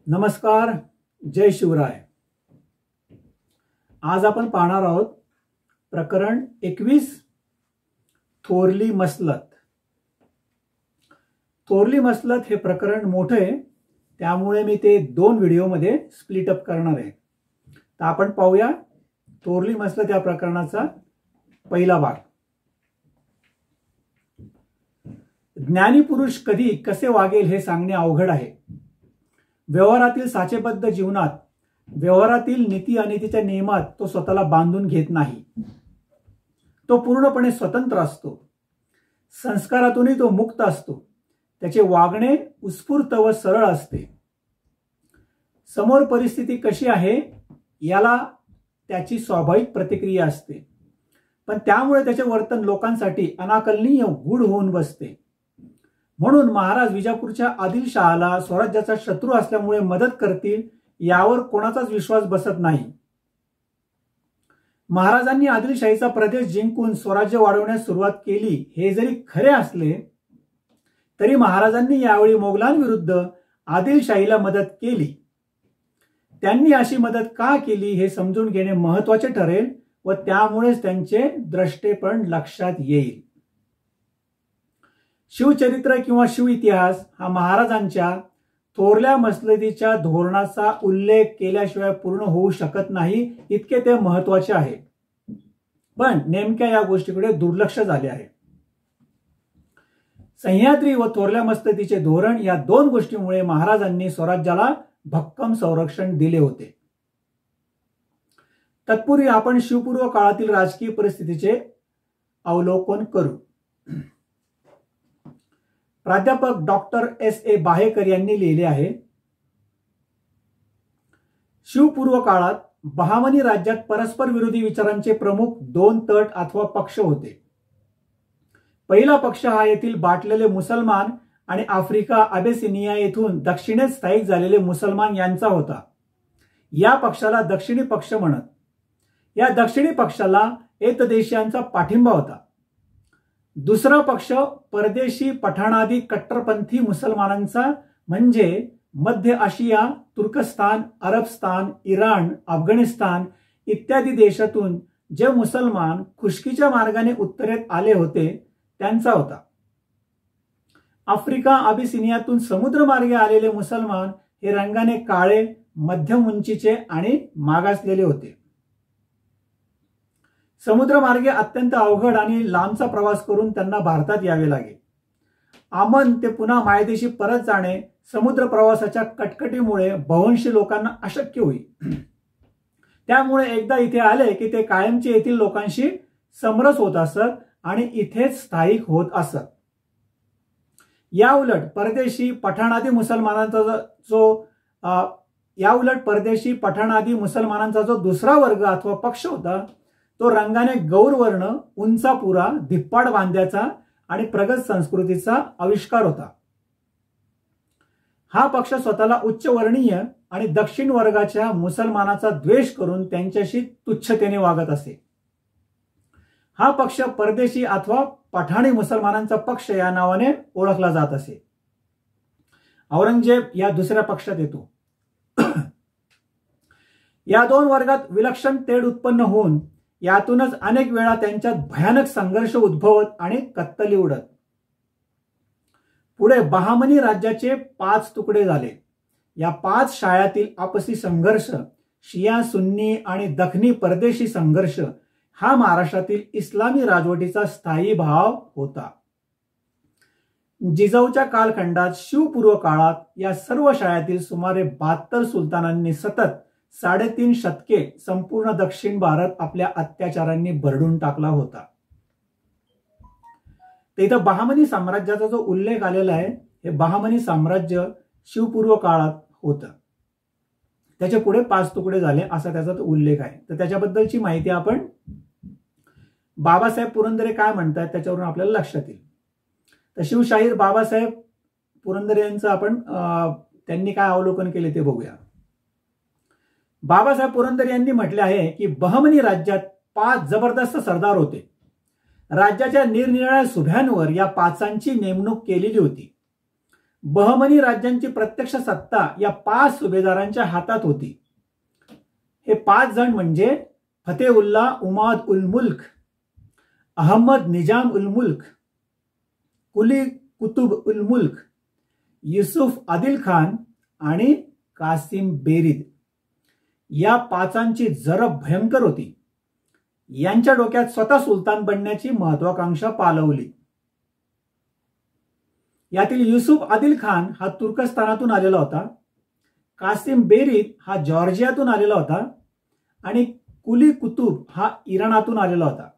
नमस्कार, जय शिवराय। आज आपण पाहणार आहोत प्रकरण 21 थोरली मसलत। थोरली मसलत हे प्रकरण मोठे आहे, त्यामुळे मी ते 2 व्हिडिओमध्ये स्प्लिट अप करणार आहे। तर आपण पाहूया थोरली मसलत या प्रकरणाचा पहिला भाग। ज्ञानी पुरुष कधी कसे वागेल हे सांगणे अवघड आहे। व्यवहारातील साचेबद्ध जीवनात, व्यवहारातील नीती अनितीच्या नियमात तो स्वतःला बांधून घेत नाही। तो पूर्णपणे स्वतंत्र असतो। संस्कारातूनही तो मुक्त असतो। त्याचे वागणे उत्स्फूर्त व सरळ असते। समोर परिस्थिती कशी आहे याला त्याची स्वाभाविक प्रतिक्रिया असते, पण त्यामुळे त्याचे वर्तन लोकांसाठी अनाकलनीय गूढ होऊन बसते। म्हणून महाराज विजापूरच्या आदिलशहाला स्वराज्याचा शत्रू असल्यामुळे मदत करतील यावर कोणाचाच विश्वास बसत नाही। महाराजांनी आदिलशाहीचा प्रदेश जिंकून स्वराज्य वाढवण्यास सुरुवात केली हे जरी खरे असले तरी महाराजांनी यावेळी मोगलांविरुद्ध आदिलशाहीला मदत केली। त्यांनी अशी मदत का केली हे समजून घेणे महत्त्वाचे ठरेल व त्यामुळेच त्यांचे द्रष्टेपण लक्षात येईल। शिवचरित्र किंवा शिव इतिहास हा महाराजांच्या थोरल्या मसलतीच्या धोरणाचा उल्लेख केल्याशिवाय पूर्ण होऊ शकत नाही, इतके ते महत्त्वाचे आहे। पण नेमक्या या गोष्टीकडे दुर्लक्ष झाले आहे। सह्याद्री व थोरल्या मसलतीचे धोरण या 2 गोष्टींमुळे महाराजांनी स्वराज्याला भक्कम संरक्षण दिले होते। तत्पूर्वी आपण शिवपूर्व काळातील राजकीय परिस्थितीचे अवलोकन करू। प्राध्यापक डॉक्टर S.A. बाहेकर यांनी लिहिले आहे, शिवपूर्व काळात बहामनी राज्यात परस्पर विरोधी विचारांचे प्रमुख 2 तट अथवा पक्ष होते। पहिला पक्ष हा येथील बाटलेले मुसलमान आणि आफ्रिका अबेसिनिया येथून दक्षिणेत स्थायिक झालेले मुसलमान यांचा होता। या पक्षाला दक्षिणी पक्ष म्हणत। या दक्षिणी पक्षाला एतदेशीयांचा पाठिंबा होता। दुसरा पक्ष परदेशी पठाणादी कट्टरपंथी मुसलमानांचा, म्हणजे मध्य आशिया, तुर्कस्तान, अरबस्तान, इराण, अफगाणिस्तान इत्यादी देशातून जे मुसलमान खुशकीच्या मार्गाने उत्तरेत आले होते त्यांचा होता। आफ्रिका अबिसिनियातून समुद्रमार्गे आलेले मुसलमान हे रंगाने काळे, मध्यम उंचीचे आणि मागासलेले होते। समुद्रमार्गे अत्यंत अवघड आणि लांबचा प्रवास करून त्यांना भारतात यावे लागे। आमन ते पुन्हा मायदेशी परत जाणे समुद्र प्रवासाच्या कटकटीमुळे बहुंशी लोकांना अशक्य होई। त्यामुळे एकदा इथे आले की ते कायमचे येथील लोकांशी समरस होत असत आणि इथेच स्थायिक होत असत। याउलट परदेशी पठाणादी मुसलमानांचा जो दुसरा वर्ग अथवा पक्ष होता तो रंगाने गौरवर्ण, उंचापुरा, धिप्पाड बांध्याचा आणि प्रगत संस्कृतीचा आविष्कार होता। हा पक्ष स्वतःला उच्चवर्णीय आणि दक्षिण वर्गाच्या मुसलमानाचा द्वेष करून त्यांच्याशी तुच्छतेने वागत असे। हा पक्ष परदेशी अथवा पठाणी मुसलमानांचा पक्ष या नावाने ओळखला जात असे। औरंगजेब या दुसऱ्या पक्षात येतो। या 2 वर्गात विलक्षण तेढ उत्पन्न होऊन यातूनच अनेक वेळा त्यांच्यात भयानक संघर्ष उद्भवत आणि कत्तली उडत। पुढे बहामनी राज्याचे 5 तुकडे झाले। या 5 शायातील आपसी संघर्ष, शिया सुन्नी आणि दखनी परदेशी संघर्ष हा महाराष्ट्रातील इस्लामी राजवटीचा स्थायी भाव होता। जिजाऊच्या कालखंडात शिवपूर्व काळात या सर्व शायातील सुमारे 72 सुलतानांनी सतत 3.5 शतके संपूर्ण दक्षिण भारत आपल्या अत्याचारांनी भरडून टाकला होता। इथं बहामनी साम्राज्याचा जो उल्लेख आलेला आहे हे बहामनी साम्राज्य शिवपूर्व काळात होतं। त्याच्या पुढे 5 तुकडे झाले असा त्याचा तो उल्लेख आहे। तर त्याच्याबद्दलची माहिती आपण बाबासाहेब पुरंदरे काय म्हणतात त्याच्यावरून आपल्याला लक्षात येईल। तर शिवशाहीर बाबासाहेब पुरंदरे यांचं आपण त्यांनी काय अवलोकन केले ते बघूया। बाबासाहेब पुरंदरे यांनी म्हटले आहे की बहमनी राज्यात 5 जबरदस्त सरदार होते। राज्याच्या निरनिराळ्या सुभ्यांवर या 5ांची नेमणूक केलेली होती। बहमनी राज्यांची प्रत्यक्ष सत्ता या 5 सुभेदारांच्या हातात होती. हे 5 जण म्हणजे फतेउल्ला उमाद उल मुल्क, अहमद निजाम उल मुल्क, कुली कुतुब उल मुल्क, युसुफ आदिल खान आणि कासिम बेरीद. या 5 जरब भयंकर होती. यांच्या डोक्यात स्वतः सुलतान बनण्याची महत्वाकांक्षा पालवली. यातील युसुफ आदिल खान हा तुर्कस्तानातून आलेला होता, कासिम बेरीद हा जॉर्जियातून आलेला होता आणि कुली कुतुब हा इराणातून आलेला होता.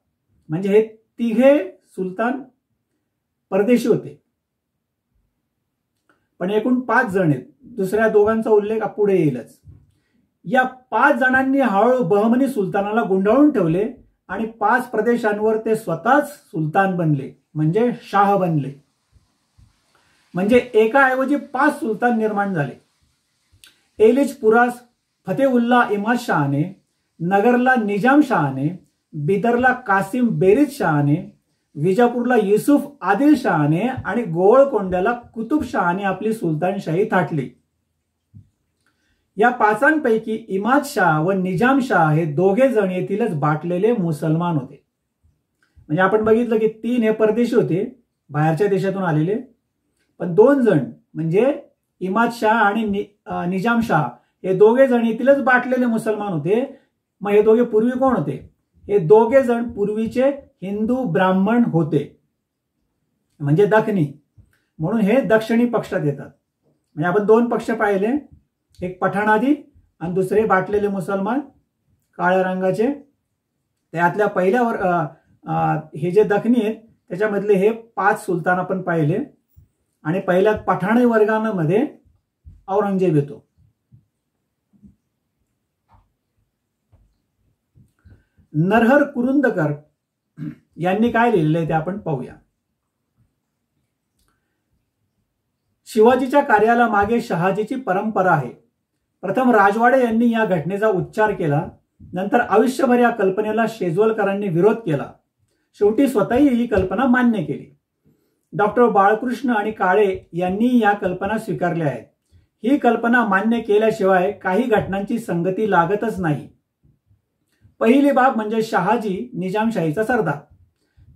म्हणजे हे तिघे सुलतान परदेशी होते. पण एकूण 5 जण आहेत. दुसऱ्या दोघांचा उल्लेख पुढे येईलच. या 5 जणांनी हळूहळू बहमनी सुलतानाला गुंडाळून ठेवले आणि 5 प्रदेशांवर ते स्वतःच सुलतान बनले, म्हणजे शाह बनले. म्हणजे एकाऐवजी 5 सुलतान निर्माण झाले. एलिचपुरास फतेउल्ला इमाद शहाने, नगरला निजाम शहाने, बिदरला कासिम बेरीद शहाने, विजापूरला युसुफ आदिल शहाने आणि गोवळकोंड्याला कुतुब शहाने आपली सुलतानशाही थाटली. या 5 इमाद शाह व निजाम शाह हे दोघे जण येथीलच बाटलेले मुसलमान होते. म्हणजे आपण बघितलं की 3 हे परदेशी होते, बाहेरच्या देशातून आलेले, पण 2 जण म्हणजे इमाद शाह आणि निजाम शाह हे दोघे जण येथीलच बाटलेले मुसलमान होते. मग हे दोघे पूर्वी कोण होते? हे दोघे जण पूर्वीचे हिंदू ब्राह्मण होते, म्हणजे दखनी. म्हणून हे दक्षिणी पक्षात येतात. म्हणजे आपण 2 पक्ष पाहिले, एक पठाणादी आणि दुसरे बाटलेले मुसलमान काळ्या रंगाचे. त्यातल्या पहिल्यावर हे जे दखनी आहेत त्याच्यामधले हे 5 सुलतान आपण पाहिले. आणि पहिल्या पठाणी वर्गामध्ये औरंगजेब येतो. नरहर कुरुंदकर यांनी काय लिहिलेलं आहे ते आपण पाहूया. शिवाजीच्या कार्याला मागे शहाजीची परंपरा आहे. प्रथम राजवाडे यांनी या घटनेचा उच्चार केला, नंतर आयुष्यभर या कल्पनेला शेजवलकरांनी विरोध केला. शेवटी स्वतःही ही कल्पना मान्य केली. डॉक्टर बाळकृष्ण आणि काळे यांनी या कल्पना स्वीकारल्या आहेत. ही कल्पना मान्य केल्याशिवाय काही घटनांची संगती लागतच नाही. पहिली बाब म्हणजे शहाजी निजामशाहीचा सरदार.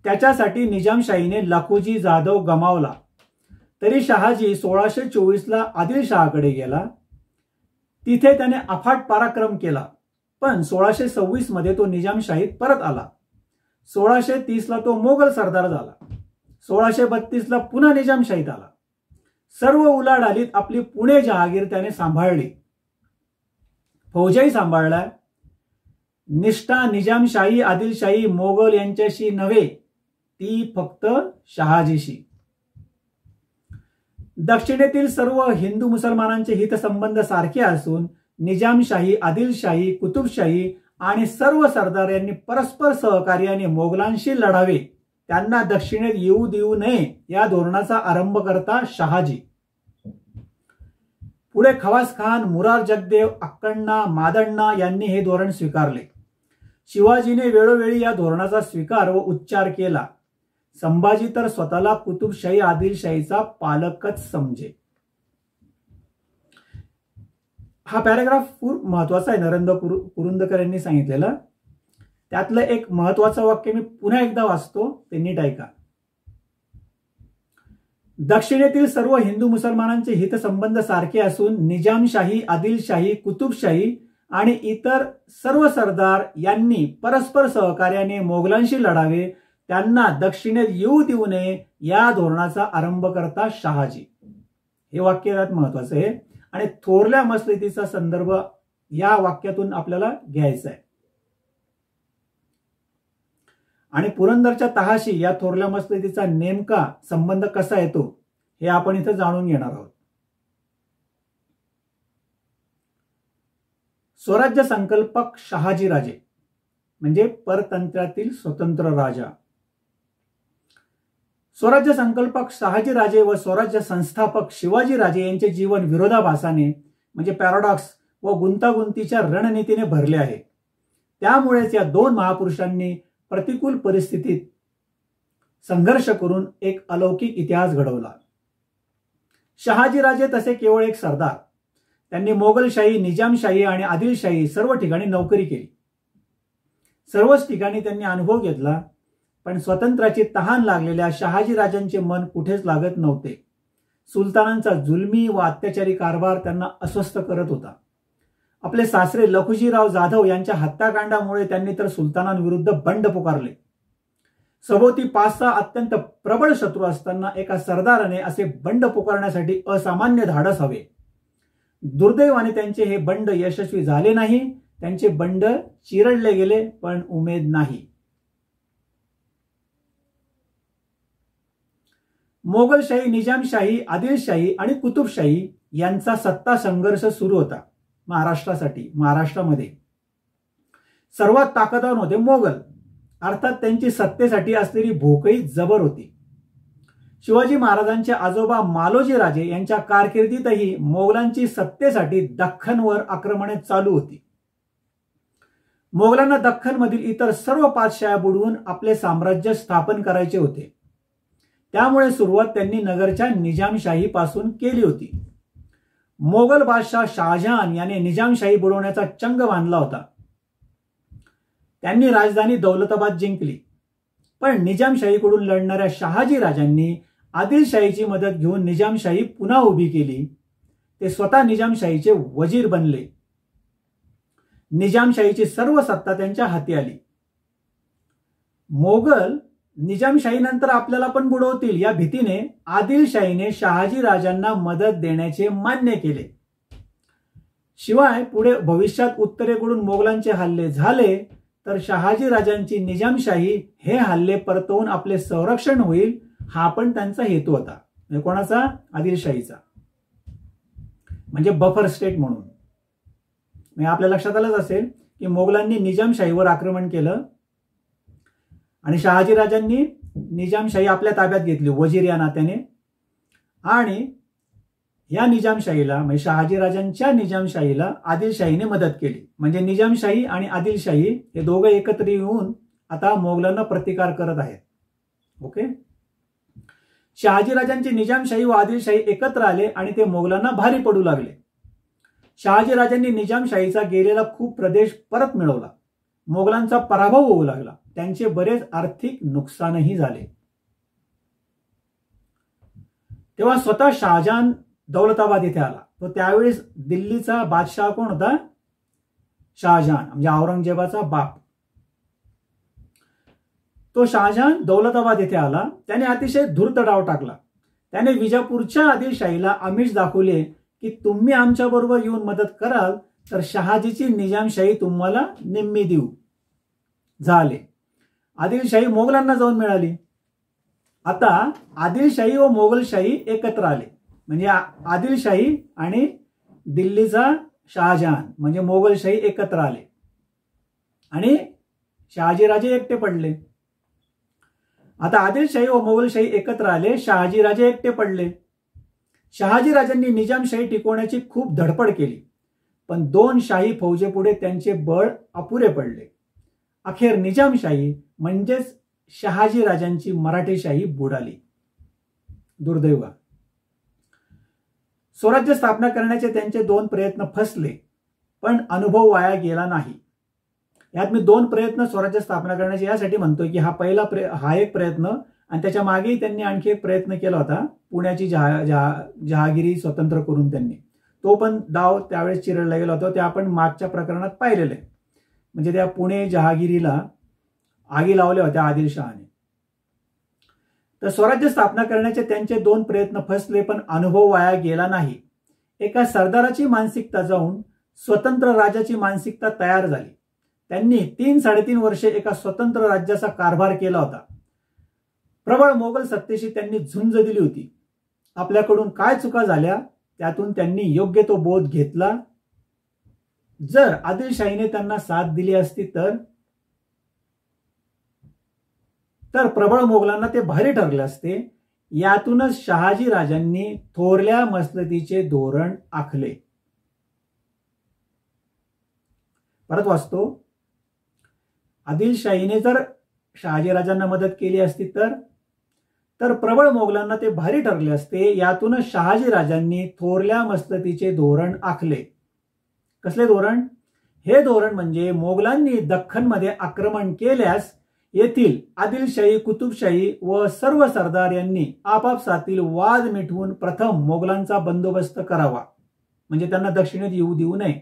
त्याच्यासाठी निजामशाहीने लखुजी जाधव गमावला. तरी शहाजी 1624ला आदिलशहाकडे गेला. तिथे त्याने अफाट पराक्रम केला, पण 1626 मध्ये तो निजामशाहीत परत आला. 1630ला तो मोगल सरदार झाला. 1632ला पुन्हा निजामशाहीत आला. सर्व उलाढालीत आपली पुणे जहागीर त्याने सांभाळली, फौजाही सांभाळला. निष्ठा निजामशाही आदिलशाही मोगल यांच्याशी नव्हे, ती फक्त शहाजीशी. दक्षिणेतील सर्व हिंदू मुसलमानांचे हितसंबंध सारखे असून निजामशाही आदिलशाही कुतुबशाही आणि सर्व सरदार यांनी परस्पर सहकार्याने मोगलांशी लढावे, त्यांना दक्षिणेत येऊ देऊ नये या धोरणाचा आरंभ करता शहाजी. पुढे खवास खान, मुरार जगदेव, अक्कण्णा, मादण्णा यांनी हे धोरण स्वीकारले. शिवाजीने वेळोवेळी या धोरणाचा स्वीकार व उच्चार केला. संभाजी तर स्वतःला कुतुबशाही आदिलशाहीचा पालकच समजे. हा पॅराग्राफ खूप महत्वाचा आहे. नरेंद्र कुरुंदकर यांनी सांगितलेला. त्यातलं एक महत्वाचं वाक्य मी पुन्हा एकदा वाचतो, ते नीट ऐका. दक्षिणेतील सर्व हिंदू मुसलमानांचे हितसंबंध सारखे असून निजामशाही आदिलशाही कुतुबशाही आणि इतर सर्व सरदार यांनी परस्पर सहकार्याने मोगलांशी लढावे, त्यांना दक्षिणेत येऊ देऊ नये या धोरणाचा आरंभ करता शहाजी. हे वाक्य यात महत्वाचं आहे आणि थोरल्या मसलतीचा संदर्भ या वाक्यातून आपल्याला घ्यायचा आहे. आणि पुरंदरच्या तहाशी या थोरल्या मसलतीचा नेमका संबंध कसा येतो हे आपण इथं जाणून घेणार आहोत. स्वराज्य संकल्पक शहाजी राजे म्हणजे परतंत्रातील स्वतंत्र राजा. स्वराज्य संकल्पक शहाजी राजे व स्वराज्य संस्थापक शिवाजी राजे यांचे जीवन विरोधाभासाने म्हणजे पॅराडॉक्स व गुंतागुंतीच्या रणनीतीने भरले आहे. त्यामुळेच या 2 महापुरुषांनी प्रतिकूल परिस्थितीत संघर्ष करून एक अलौकिक इतिहास घडवला. शहाजीराजे तसे केवळ एक सरदार. त्यांनी मोगलशाही, निजामशाही आणि आदिलशाही सर्व ठिकाणी नोकरी केली. सर्वच ठिकाणी त्यांनी अनुभव घेतला, पण स्वतंत्राची तहान लागलेल्या शहाजीराजांचे मन कुठेच लागत नव्हते. सुलतानांचा जुलमी व अत्याचारी कारभार त्यांना अस्वस्थ करत होता. आपले सासरे लखुजीराव जाधव यांच्या हत्याकांडामुळे त्यांनी तर सुलतानांविरुद्ध बंड पुकारले. सभोवती 5-6 अत्यंत प्रबळ शत्रू असताना एका सरदाराने असे बंड पुकारण्यासाठी असामान्य धाडस हवे. दुर्दैवाने त्यांचे हे बंड यशस्वी झाले नाही. त्यांचे बंड चिरडले गेले, पण उमेद नाही. मोगलशाही, निजामशाही, आदिलशाही आणि कुतुबशाही यांचा सत्ता संघर्ष सुरू होता. महाराष्ट्रामध्ये सर्वात ताकदवान होते मोगल. अर्थात त्यांची सत्तेसाठी असलेली भूकही जबर होती. शिवाजी महाराजांचे आजोबा मालोजी राजे यांच्या कारकिर्दीतही मोगलांची सत्तेसाठी दख्खनवर आक्रमणे चालू होती. मोगलांना दख्खनमधील इतर सर्व पातशाह्या बुडवून आपले साम्राज्य स्थापन करायचे होते. त्यामुळे सुरुवात त्यांनी नगरच्या निजामशाहीपासून केली होती. मोगल बादशाह शाहजहान याने निजामशाही बुडवण्याचा चंग बांधला होता. त्यांनी राजधानी दौलताबाद जिंकली, पण निजामशाहीकडून लढणाऱ्या शहाजी राजांनी आदिलशाहीची मदत घेऊन निजामशाही पुन्हा उभी केली. ते स्वतः निजामशाहीचे वजीर बनले. निजामशाहीची सर्व सत्ता त्यांच्या हाती आली. मोगल निजामशाहीनंतर आपल्याला पण बुडवतील या भीतीने आदिलशाहीने शहाजी राजांना मदत देण्याचे मान्य केले. शिवाय पुढे भविष्यात उत्तरेकडून मोगलांचे हल्ले झाले तर शहाजी राजांची निजामशाही हे हल्ले परतवून आपले संरक्षण होईल, हा पण त्यांचा हेतू होता. कोणाचा? आदिलशाहीचा. म्हणजे बफर स्टेट म्हणून. म्हणजे आपल्या लक्षात आलंच असेल की मोगलांनी निजामशाहीवर आक्रमण केलं आणि शहाजी राजांनी निजामशाही आपल्या ताब्यात घेतली वजीर या नात्याने. आणि या निजामशाहीला म्हणजे शहाजी राजांच्या निजामशाहीला आदिलशाहीने मदत केली. म्हणजे निजामशाही आणि आदिलशाही हे दोघं एकत्र येऊन आता मोगलांना प्रतिकार करत आहेत. ओके. शहाजी राजांची निजामशाही व आदिलशाही एकत्र आले आणि ते मोगलांना भारी पडू लागले. शहाजी राजांनी निजामशाहीचा गेलेला खूप प्रदेश परत मिळवला. मोगलांचा पराभव होऊ लागला. त्यांचे बरेच आर्थिक नुकसानही झाले. तेव्हा स्वतः शाहजहान दौलताबाद इथे आला. तो त्यावेळेस दिल्लीचा बादशाह कोण होता? शाहजहान, म्हणजे औरंगजेबाचा बाप. तो शाहजहान दौलताबाद येथे आला. त्याने अतिशय धूर्त डाव टाकला. त्याने विजापूरच्या आदिलशाहीला आमिष दाखवले की तुम्ही आमच्या बरोबर येऊन मदत कराल तर शहाजीची निजामशाही तुम्हाला निम्मी देऊ. झाले. आदिलशाही मोगलांना जाऊन मिळाली. आता आदिलशाही व मोगलशाही एकत्र आले. म्हणजे आदिलशाही आणि दिल्लीचा शाहजहान म्हणजे मोगलशाही एकत्र आले आणि शहाजीराजे एकटे पडले. आता आदिलशाही व मोगलशाही एकत्र आले, शहाजीराजे एकटे पडले. शहाजीराजांनी निजामशाही टिकवण्याची खूप धडपड केली, पण 2 शाही फौजेपुढे त्यांचे बळ अपुरे पडले. अखेर निजामशाही म्हणजेच शहाजीराजांची मराठेशाही बुडाली. दुर्दैव. स्वराज्य स्थापना करण्याचे त्यांचे 2 प्रयत्न फसले, पण अनुभव वाया गेला नाही. यात मी 2 प्रयत्न स्वराज्य स्थापना करण्याचे यासाठी म्हणतोय की हा एक प्रयत्न आणि त्याच्या मागेही त्यांनी आणखी एक प्रयत्न केला होता पुण्याची जहागिरी स्वतंत्र करून त्यांनी. तो पण डाव त्यावेळेस चिरडला गेला होता. ते आपण मागच्या प्रकरणात पाहिलेलं आहे. म्हणजे त्या पुणे जहागिरीला आगी लावल्या होत्या आदिलशहाने. तर स्वराज्य स्थापना करण्याचे त्यांचे 2 प्रयत्न फसले, पण अनुभव वाया गेला नाही. एका सरदाराची मानसिकता जाऊन स्वतंत्र राजाची मानसिकता तयार झाली. त्यांनी 3-3.5 वर्षे एका स्वतंत्र राज्याचा कारभार केला होता. प्रबळ मोगल सत्तेशी त्यांनी झुंज दिली होती. आपल्याकडून काय चुका झाल्या त्यातून त्यांनी योग्य तो बोध घेतला. जर आदिलशाहीने त्यांना साथ दिली असती तर प्रबळ मोगलांना ते भारी ठरले असते. यातूनच शहाजी राजांनी थोरल्या मसलतीचे धोरण आखले. परत वाचतो. आदिलशाहीने जर शहाजी राजांना मदत केली असती तर तर प्रबळ मोगलांना ते भारी ठरले असते. यातूनच शहाजी राजांनी थोरल्या मस्ततीचे धोरण आखले. कसले धोरण? हे धोरण म्हणजे मोगलांनी दख्खनमध्ये आक्रमण केल्यास येथील आदिलशाही, कुतुबशाही व सर्व सरदार यांनी आपापसातील वाद मिटवून प्रथम मोगलांचा बंदोबस्त करावा, म्हणजे त्यांना दक्षिणेत येऊ देऊ नये.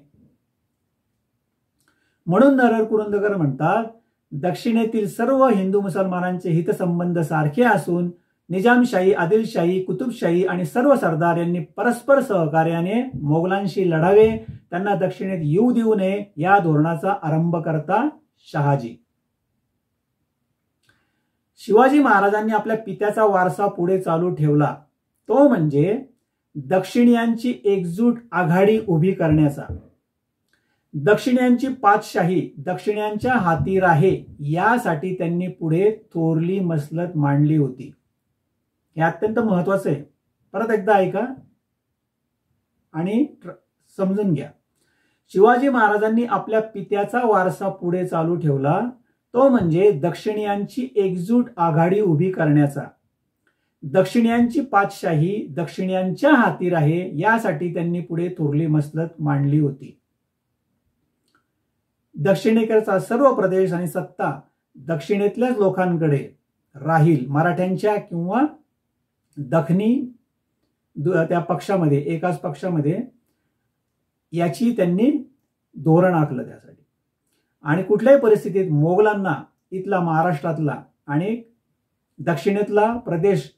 म्हणून नरहर कुरुंदकर म्हणतात, दक्षिणेतील सर्व हिंदू मुसलमानांचे हितसंबंध सारखे असून निजामशाही, आदिलशाही, कुतुबशाही आणि सर्व सरदार यांनी परस्पर सहकार्याने मोगलांशी लढावे, त्यांना दक्षिणेत येऊ देऊ नये, या धोरणाचा आरंभ करता शहाजी. शिवाजी महाराजांनी आपल्या पित्याचा वारसा पुढे चालू ठेवला, तो म्हणजे दक्षिणीयांची एकजूट आघाडी उभी करण्याचा. दक्षिणीयांची पातशाही दक्षिणीयांच्या हाती राहे, यासाठी त्यांनी पुढे थोरली मसलत मांडली होती. हे अत्यंत महत्वाचं आहे. परत एकदा ऐका आणि समजून घ्या. शिवाजी महाराजांनी आपल्या पित्याचा वारसा पुढे चालू ठेवला, तो म्हणजे दक्षिणीयांची एकजूट आघाडी उभी करण्याचा. दक्षिणीयांची पातशाही दक्षिणीयांच्या हाती राहे, यासाठी त्यांनी पुढे थोरली मसलत मांडली होती. दक्षिणेकडचा सर्व प्रदेश आणि सत्ता दक्षिणेतल्याच लोकांकडे राहील. मराठ्यांच्या किंवा दखनी त्या पक्षामध्ये, एकाच पक्षामध्ये, याची त्यांनी धोरण आखलं त्यासाठी. आणि कुठल्याही परिस्थितीत मोगलांना इथला महाराष्ट्रातला आणि दक्षिणेतला प्रदेश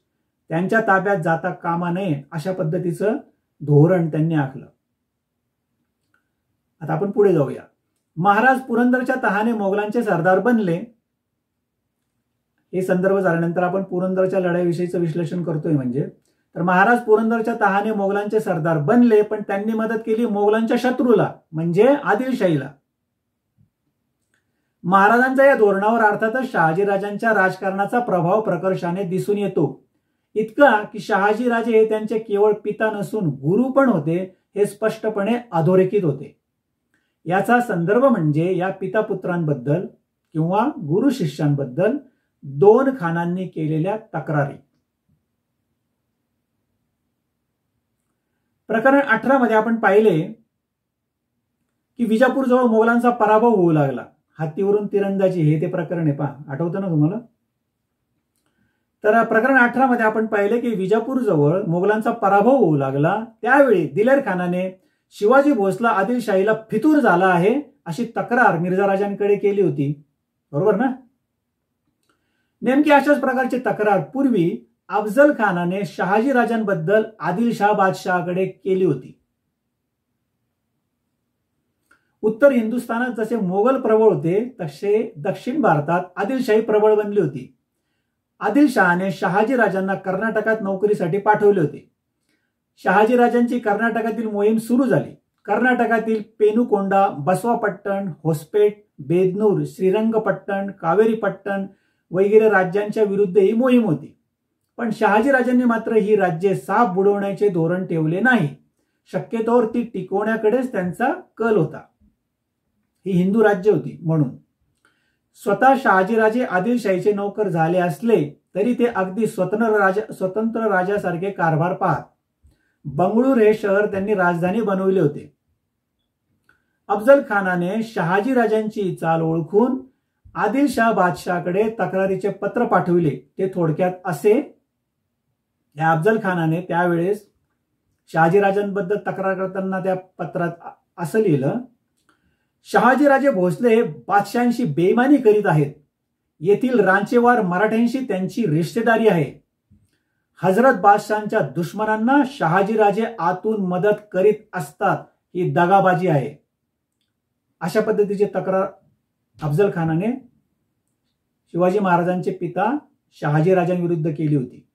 त्यांच्या ताब्यात जाता कामा नये, अशा पद्धतीचं धोरण त्यांनी आखलं. आता आपण पुढे जाऊया. महाराज पुरंदरच्या तहाने मोगलांचे सरदार बनले. हे संदर्भ झाल्यानंतर आपण पुरंदरच्या लढाईविषयीचं विश्लेषण करतोय. म्हणजे तर महाराज पुरंदरच्या तहाने मोगलांचे सरदार बनले, पण त्यांनी मदत केली मोगलांच्या शत्रूला, म्हणजे आदिलशाहीला. महाराजांच्या या धोरणावर अर्थातच शहाजीराजांच्या राजकारणाचा प्रभाव प्रकर्षाने दिसून येतो. इतका की शहाजीराजे हे त्यांचे केवळ पिता नसून गुरु पण होते, हे स्पष्टपणे अधोरेखित होते. याचा संदर्भ म्हणजे या पितापुत्रांबद्दल किंवा गुरु शिष्यांबद्दल दोन खानांनी केलेल्या तक्रारी. प्रकरण 18 मध्ये आपण पाहिले की विजापूर जवळ मोगलांचा पराभव होऊ लागला. हत्तीवरून तिरंदाजी हे ते प्रकरण आहे, पहा, आठवतं ना तुम्हाला? तर प्रकरण 18 मध्ये आपण पाहिले की विजापूर जवळ मोगलांचा पराभव होऊ लागला. त्यावेळी दिलेर खानाने शिवाजी भोसला आदिलशाहीला फितूर झाला आहे, अशी तक्रार मिर्झा राजांकडे केली होती. बरोबर ना? नेमकी अशाच प्रकारची तक्रार पूर्वी अफजल खानाने शहाजी राजांबद्दल आदिलशाह बादशहाकडे केली होती. उत्तर हिंदुस्थानात जसे मोगल प्रबळ होते, तसे दक्षिण भारतात आदिलशाही प्रबळ बनली होती. आदिलशहाने शहाजी राजांना कर्नाटकात नोकरीसाठी पाठवले होते. शहाजी राजांची कर्नाटकातील मोहीम सुरू झाली. कर्नाटकातील पेनुकोंडा, बसवापट्टण, होसपेट, बेदनूर, श्रीरंगपट्टण, कावेरीपट्टण वगैरे राज्यांच्या विरुद्ध ही मोहीम होती. पण शहाजी राजांनी मात्र ही राज्ये साफ बुडवण्याचे धोरण ठेवले नाही. शक्यतोवर ती टिकवण्याकडेच त्यांचा कल होता. ही हिंदू राज्य होती म्हणून. स्वतः शहाजीराजे आदिलशाहीचे नौकर झाले असले तरी ते अगदी स्वतंत्र राजासारखे कारभार पाहत. बंगळूर हे शहर त्यांनी राजधानी बनवले होते. अफजल खानाने शहाजी राजांची चाल ओळखून आदिलशाह बादशहाकडे तक्रारीचे पत्र पाठविले. ते थोडक्यात असे, या अफजल खानाने त्यावेळेस शहाजीराजांबद्दल तक्रार करताना त्या पत्रात असं लिहिलं, शहाजीराजे भोसले हे बादशहांशी बेईमानी करीत आहेत. येथील रांचेवार मराठ्यांशी त्यांची रिश्तेदारी आहे. हजरत बादशहांच्या दुश्मनांना शहाजीराजे आतून मदत करीत असतात, ही दगाबाजी आहे. अशा पद्धतीची तक्रार अफजल खानाने शिवाजी महाराजांचे पिता शहाजीराजांविरुद्ध केली होती.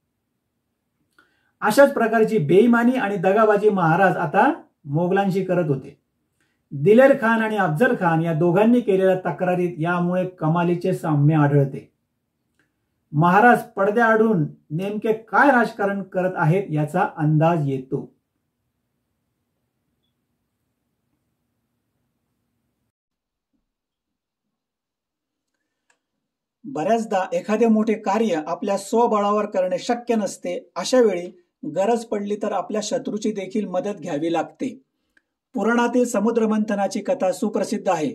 अशाच प्रकारची बेईमानी आणि दगाबाजी महाराज आता मोगलांशी करत होते. दिलेर खान आणि अफजल खान या दोघांनी केलेल्या तक्रारीत यामुळे कमालीचे साम्य आढळते. महाराज पडद्याआडून नेमके काय राजकारण करत आहेत याचा अंदाज येतो. बऱ्याचदा एखादे मोठे कार्य आपल्या स्वबळावर करणे शक्य नसते. अशा वेळी गरज पडली तर आपल्या शत्रूची देखील मदत घ्यावी लागते. पुराणातील समुद्रमंथनाची कथा सुप्रसिद्ध आहे,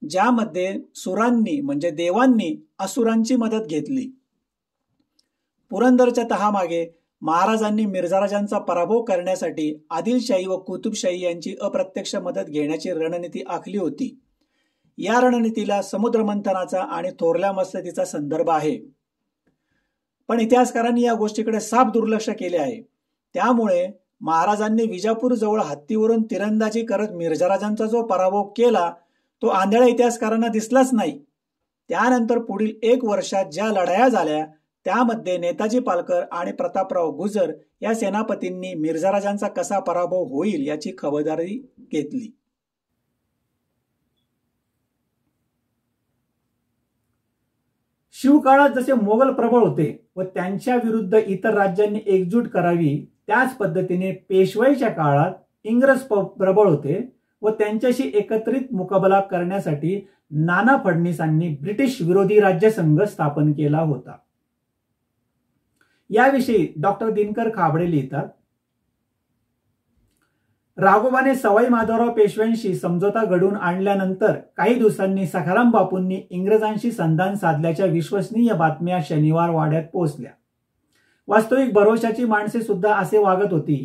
ज्यामध्ये सुरांनी म्हणजे देवांनी असुरांची मदत घेतली. पुरंदरच्या तहामागे महाराजांनी मिर्झाराजांचा पराभव करण्यासाठी आदिलशाही व कुतुबशाही यांची अप्रत्यक्ष मदत घेण्याची रणनीती आखली होती. या रणनीतीला समुद्रमंथनाचा आणि थोरल्या मसनदीचा संदर्भ आहे, पण इतिहासकारांनी या गोष्टीकडे साफ दुर्लक्ष केले आहे. त्यामुळे महाराजांनी विजापूर जवळ हत्तीवरून तिरंदाजी करत मिर्झाराजांचा जो पराभव केला तो आंधळ्या इतिहासकारांना दिसलाच नाही. त्यानंतर पुढील 1 वर्षात ज्या लढाया झाल्या त्यामध्ये नेताजी पालकर आणि प्रतापराव गुजर या सेनापतींनी मिर्झाराजांचा कसा पराभव होईल याची खबरदारी घेतली. शिवकाळात जसे मोगल प्रबळ होते व त्यांच्या विरुद्ध इतर राज्यांनी एकजूट करावी, त्याच पद्धतीने पेशवाईच्या काळात इंग्रज प्रबळ होते व त्यांच्याशी एकत्रित मुकाबला करण्यासाठी नाना फडणवीसांनी ब्रिटिश विरोधी राज्यसंघ स्थापन केला होता. याविषयी डॉक्टर दिनकर खाबडे लिहितात, राघोबाने सवाई माधवराव पेशव्यांशी समझोता घडवून आणल्यानंतर काही दिवसांनी सखाराम बापूंनी इंग्रजांशी संधान साधल्याच्या विश्वसनीय बातम्या शनिवार वाड्यात पोहोचल्या. वास्तविक भरोशाची माणसे सुद्धा असे वागत होती.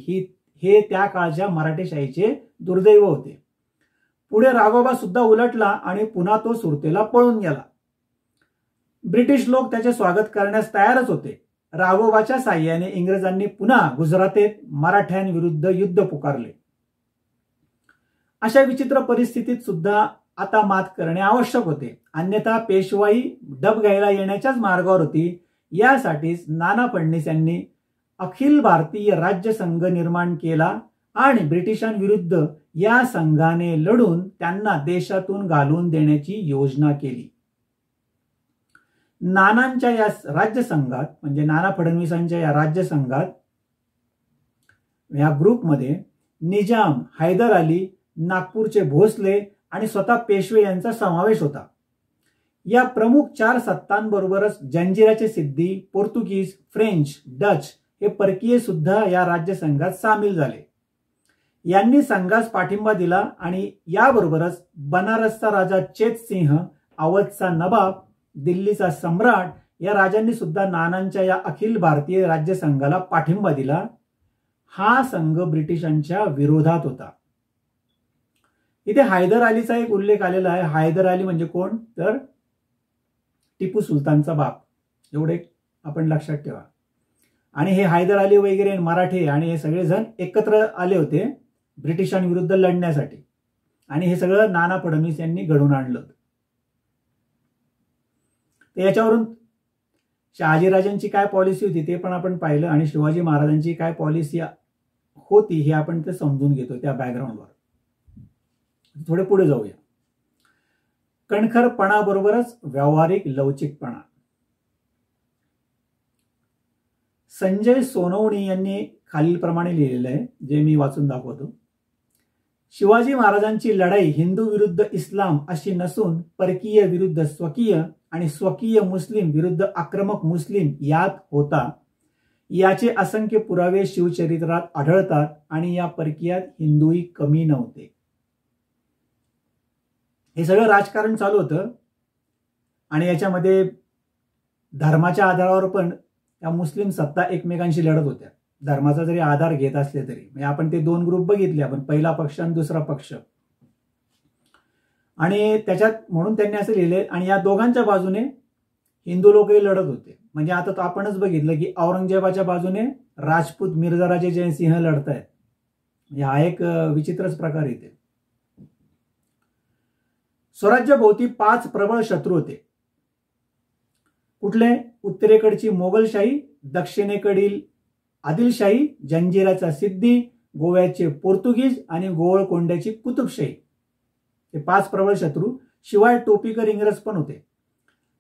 हे त्या काळच्या मराठेशाहीचे दुर्दैव होते. पुढे राघोबा सुद्धा उलटला आणि पुन्हा तो सुरतेला पळून गेला. ब्रिटिश लोक त्याचे स्वागत करण्यास तयारच होते. राघोबाच्या साह्याने इंग्रजांनी पुन्हा गुजरातेत मराठ्यांविरुद्ध युद्ध पुकारले. अशा विचित्र परिस्थितीत सुद्धा आता मात करणे आवश्यक होते, अन्यथा पेशवाई डब घ्यायला येण्याच्याच मार्गावर होती. यासाठीच नाना फडणवीस यांनी अखिल भारतीय राज्य संघ निर्माण केला आणि ब्रिटिशांविरुद्ध या संघाने लढून त्यांना देशातून घालवून देण्याची योजना केली. नानांच्या या राज्यसंघात म्हणजे नाना फडणवीसांच्या या राज्यसंघात या ग्रुपमध्ये निजाम, हैदर अली, नागपूरचे भोसले आणि स्वतः पेशवे यांचा समावेश होता. या प्रमुख 4 सत्तांबरोबरच जंजिराचे सिद्धी, पोर्तुगीज, फ्रेंच, डच हे परकीय सुद्धा या राज्यसंघात सामील झाले. यांनी संघास पाठिंबा दिला आणि याबरोबरच बनारसचा राजा चेतसिंह, अवधचा नवाब, दिल्लीचा सम्राट या राजांनी सुद्धा नानांच्या या अखिल भारतीय राज्यसंघाला पाठिंबा दिला. हा संघ ब्रिटिशांच्या विरोधात होता. इथे हैदर अलीचा एक उल्लेख आलेला आहे. हैदर अली म्हणजे कोण, तर टिपू सुलतानचा बाप, एवढे आपण लक्षात ठेवा. आणि हे हैदर अली वगैरे मराठे आणि हे सगळे जण एकत्र आले होते ब्रिटिशांविरुद्ध लढण्यासाठी आणि हे सगळं नाना फडणवीस यांनी घडवून आणलं. याच्यावरून शहाजीराजांची काय पॉलिसी होती ते पण आपण पाहिलं आणि शिवाजी महाराजांची काय पॉलिसी होती हे आपण ते समजून घेतो त्या बॅकग्राऊंडवर. थोडे पुढे जाऊया. कणखरपणाबरोबरच व्यावहारिक लवचिकपणा. संजय सोनवणी यांनी खालीलप्रमाणे लिहिलेलं आहे, जे मी वाचून दाखवतो. शिवाजी महाराजांची लढाई हिंदू विरुद्ध इस्लाम अशी नसून परकीय विरुद्ध स्वकीय आणि स्वकीय मुस्लिम विरुद्ध आक्रमक मुस्लिम यात होता. याचे असंख्य पुरावे शिवचरित्रात आढळतात आणि या परकीयात हिंदूही कमी नव्हते. हे सगळं राजकारण चालू होतं आणि याच्यामध्ये धर्माच्या आधारावर पण या मुस्लिम सत्ता एकमेकांशी लढत होत्या. धर्माचा जरी आधार घेत असले तरी म्हणजे आपण ते 2 ग्रुप बघितले, आपण पहिला पक्ष आणि दुसरा पक्ष, आणि त्याच्यात म्हणून त्यांनी असं लिहिले आणि या दोघांच्या बाजूने हिंदू लोकही लढत होते. म्हणजे आता तो आपणच बघितलं की औरंगजेबाच्या बाजूने राजपूत मिर्झाराजे जयसिंह लढत आहेत. हा एक विचित्रच प्रकार येते. स्वराज्याभोवती 5 प्रबळ शत्रू होते. कुठले? उत्तरेकडची मोगलशाही, दक्षिणेकडील आदिलशाही, जंजिराचा सिद्धी, गोव्याचे पोर्तुगीज आणि गोवळकोंड्याची कुतुबशाही. हे 5 प्रबळ शत्रू. शिवाय टोपीकर इंग्रज पण होते.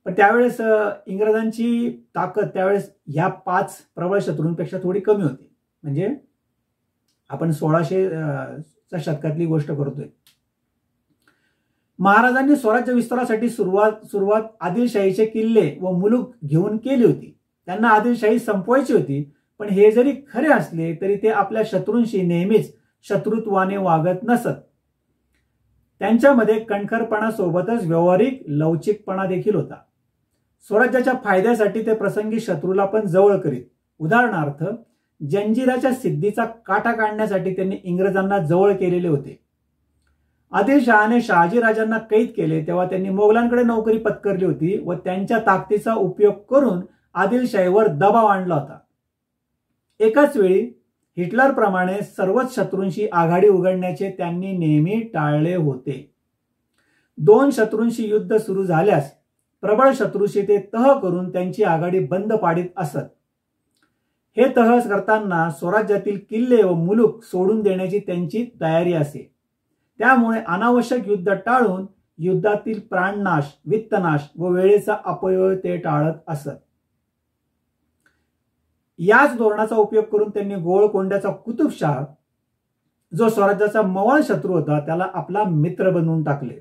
पण त्यावेळेस इंग्रजांची ताकद त्यावेळेस ह्या 5 प्रबळ शत्रूंपेक्षा थोडी कमी होती. म्हणजे आपण 1600च्या शतकातली गोष्ट करतोय. महाराजांनी स्वराज्य विस्तारासाठी सुरुवात आदिलशाहीचे किल्ले व मुलूक घेऊन केली होती. त्यांना आदिलशाही संपवायची होती, पण हे जरी खरे असले तरी ते आपल्या शत्रूंशी नेहमीच शत्रुत्वाने वागत नसत. त्यांच्यामध्ये कणखरपणासोबतच व्यावहारिक लवचिकपणा देखील होता. स्वराज्याच्या फायद्यासाठी ते प्रसंगी शत्रूला पण जवळ करीत. उदाहरणार्थ, जंजिराच्या सिद्धीचा काटा काढण्यासाठी त्यांनी इंग्रजांना जवळ केलेले होते. आदिलशहाने शहाजीराजांना कैद केले तेव्हा त्यांनी मोगलांकडे नोकरी पत्करली होती व त्यांच्या ताकदीचा उपयोग करून आदिलशाहीवर दबाव आणला होता. एकाच वेळी हिटलरप्रमाणे सर्वच शत्रूंशी आघाडी उघडण्याचे त्यांनी नेहमी टाळले होते. दोन शत्रूंशी युद्ध सुरू झाल्यास प्रबळ शत्रूशी ते तह करून त्यांची आघाडी बंद पाडीत असत. हे तह करताना स्वराज्यातील किल्ले व मुलूक सोडून देण्याची त्यांची तयारी असे. त्यामुळे अनावश्यक युद्ध टाळून युद्धातील प्राणनाश, वित्तनाश व वेळेचा अपव्यय ते टाळत असत. याच धोरणाचा उपयोग करून त्यांनी गोळकोंड्याचा कुतुबशाह, जो स्वराज्याचा मवाळ शत्रू होता, त्याला आपला मित्र बनवून टाकले.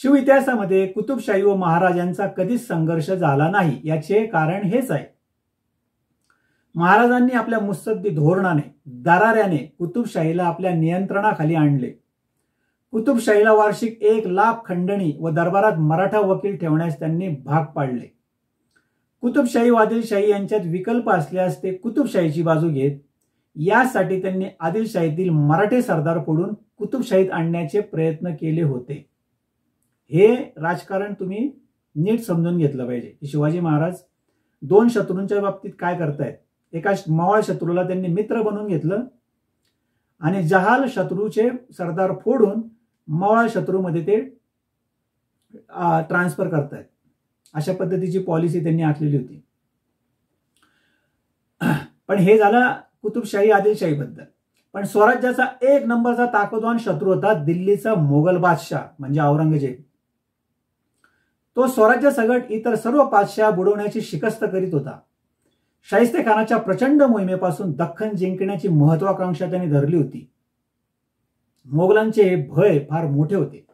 शिव इतिहासामध्ये कुतुबशाही व महाराजांचा कधीच संघर्ष झाला नाही. याचे कारण हेच आहे. महाराजांनी आपल्या मुत्सद्दी धोरणाने, दराऱ्याने कुतुबशाहीला आपल्या नियंत्रणाखाली आणले. कुतुबशाहीला वार्षिक 1,00,000 खंडणी व दरबारात मराठा वकील ठेवण्यास त्यांनी भाग पाडले. कुतुबशाही व आदिलशाही यांच्यात विकल्प असल्यास ते कुतुबशाहीची बाजू घेत. यासाठी त्यांनी आदिलशाहीतील मराठे सरदार फोडून कुतुबशाहीत आणण्याचे प्रयत्न केले होते. हे राजकारण तुम्ही नीट समजून घेतलं पाहिजे की शिवाजी महाराज दोन शत्रूंच्या बाबतीत काय करतायत. एका मवाळ शत्रूला त्यांनी मित्र बनवून घेतलं आणि जहाल शत्रूचे सरदार फोडून मवाळ शत्रूमध्ये ते ट्रान्सफर करतायत. अशा पद्धतीची पॉलिसी त्यांनी आखलेली होती. पण हे झालं कुतुबशाही आदिलशाही बद्दल. पण स्वराज्याचा एक नंबरचा ताकदवान शत्रू होता दिल्लीचा मोगल बादशाह म्हणजे औरंगजेब. तो स्वराज्य सगट इतर सर्व बादशाह बुडवण्याची शिकस्त करीत होता. शाहिस्तेखानाच्या प्रचंड मोहिमेपासून दख्खन जिंकण्याची महत्वाकांक्षा त्याने धरली होती. मोगलांचे भय फार मोठे होते.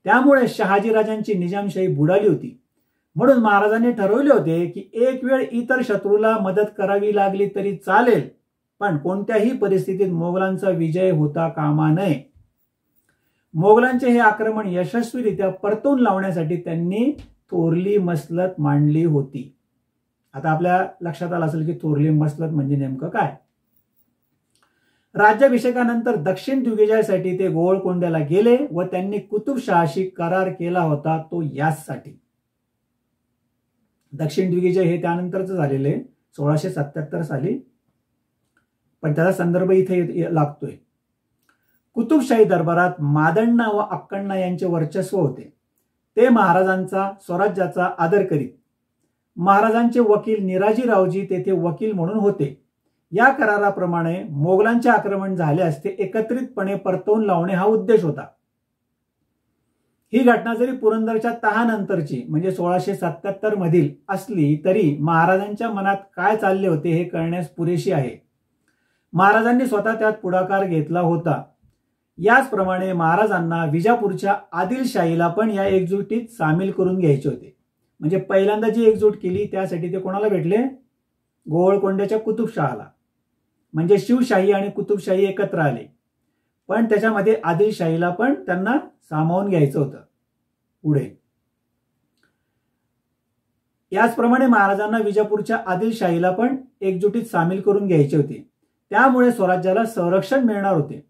त्यामुळे शहाजीराजांची निजामशाही बुडाली होती. म्हणून महाराजांनी ठरवले होते की एक वेळ इतर शत्रूला मदत करावी लागली तरी चालेल, पण कोणत्याही परिस्थितीत मोगलांचा विजय होता कामा नये. मोगलांचे हे आक्रमण यशस्वीरित्या परतून लावण्यासाठी त्यांनी थोरली मसलत मांडली होती. आता आपल्या लक्षात आलं असेल की थोरली मसलत म्हणजे नेमकं काय. राज्याभिषेकानंतर दक्षिण दिग्विजयासाठी ते गोवळकोंड्याला गेले व त्यांनी कुतुबशहाशी करार केला होता तो याचसाठी. दक्षिण दिग्विजय हे त्यानंतरच झालेले 1677 साली, पण त्याचा संदर्भ इथे लागतोय. कुतुबशाही दरबारात मादण्णा व अक्कण्णा यांचे वर्चस्व होते. ते महाराजांचा स्वराज्याचा आदर करीत. महाराजांचे वकील निराजीरावजी तेथे वकील म्हणून होते. या कराराप्रमाणे मोगलांचे आक्रमण झाल्यास ते एकत्रितपणे परतवून लावणे हा उद्देश होता. ही घटना जरी पुरंदरच्या तहानंतरची म्हणजे 1677 मधील असली तरी महाराजांच्या मनात काय चालले होते हे कळण्यास पुरेशी आहे. महाराजांनी स्वतः त्यात पुढाकार घेतला होता. याचप्रमाणे महाराजांना विजापूरच्या आदिलशाहीला पण या एकजुटीत सामील करून घ्यायचे होते. म्हणजे पहिल्यांदा जी एकजूट केली त्यासाठी ते कोणाला भेटले? गोवळकोंड्याच्या कुतुबशहाला. म्हणजे शिवशाही आणि कुतुबशाही एकत्र आले, पण त्याच्यामध्ये आदिलशाहीला पण त्यांना सामावून घ्यायचं होतं पुढे. याचप्रमाणे महाराजांना विजापूरच्या आदिलशाहीला पण एकजुटीत सामील करून घ्यायचे होते. त्यामुळे स्वराज्याला संरक्षण मिळणार होते.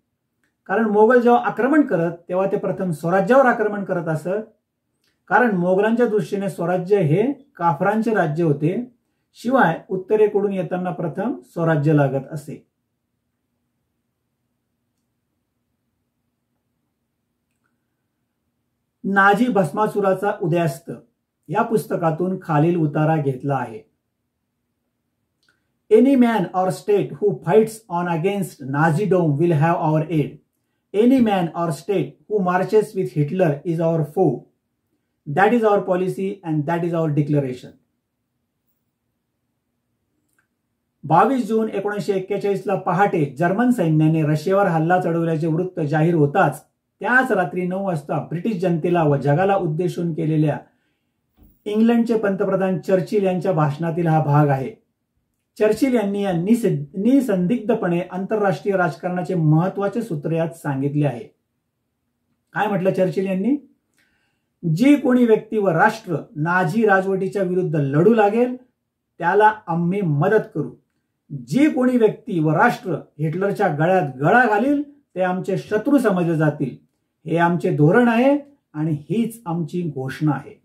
कारण मोगल जेव्हा आक्रमण करत तेव्हा ते प्रथम स्वराज्यावर आक्रमण करत असत. कारण मोगलांच्या दृष्टीने स्वराज्य हे काफरांचे राज्य होते. शिवाय उत्तरेकडून येताना प्रथम स्वराज्य लागत असे. नाझी भस्मासुराचा उदयास्त या पुस्तकातून खालील उतारा घेतला आहे. Any man or state who fights on against Nazism will have our aid. Any man or state who marches with Hitler is our foe. That is our policy and that is our declaration. 22 जून 1941 ला पहाटे German सैन्याने रशियावर हल्ला चढवल्याचे वृत्त जाहीर होताच त्याच रात्री 9 वाजता ब्रिटिश जनतेला व जगाला उद्देशून केलेल्या इंग्लंडचे पंतप्रधान चर्चिल यांच्या भाषणातील हा भाग आहे. चर्चिल यांनी या निसंदिग्धपणे आंतरराष्ट्रीय राजकारणाचे महत्वाचे सूत्र यात सांगितले आहे. काय म्हटलं चर्चिल यांनी? जी कोणी व्यक्ती व राष्ट्र नाझी राजवटीच्या विरुद्ध लढू लागेल त्याला आम्ही मदत करू. जी कोणी व्यक्ती व राष्ट्र हिटलरच्या गळ्यात गळा घालील ते आमचे शत्रू समजले जातील. हे आमचे धोरण आहे आणि हीच आमची घोषणा आहे.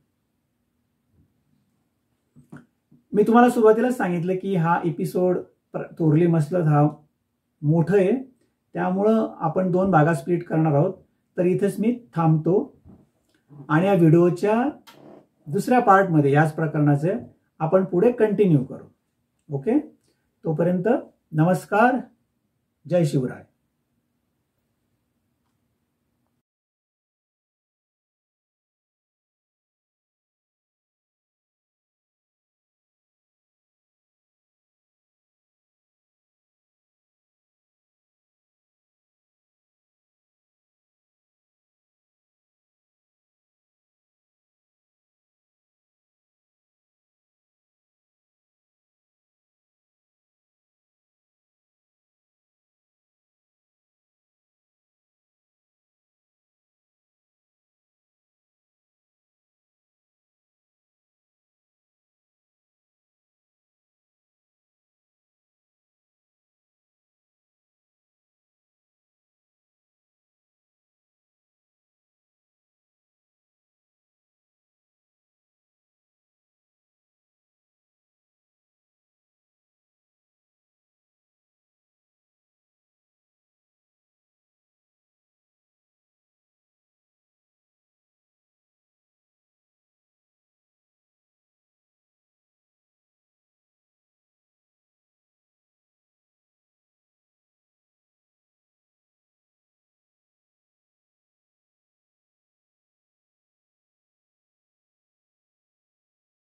मी तुम्हाला सुरुवातीलाच सांगितलं की हा एपिसोड थोरली मसलत हा मोठं आहे, त्यामुळं आपण 2 भागात स्प्लिट करणार आहोत. तर इथेच मी थांबतो आणि या व्हिडिओच्या दुसऱ्या पार्टमध्ये याच प्रकरणाचे आपण पुढे कंटिन्यू करू. ओके, तोपर्यंत नमस्कार, जय शिवराय.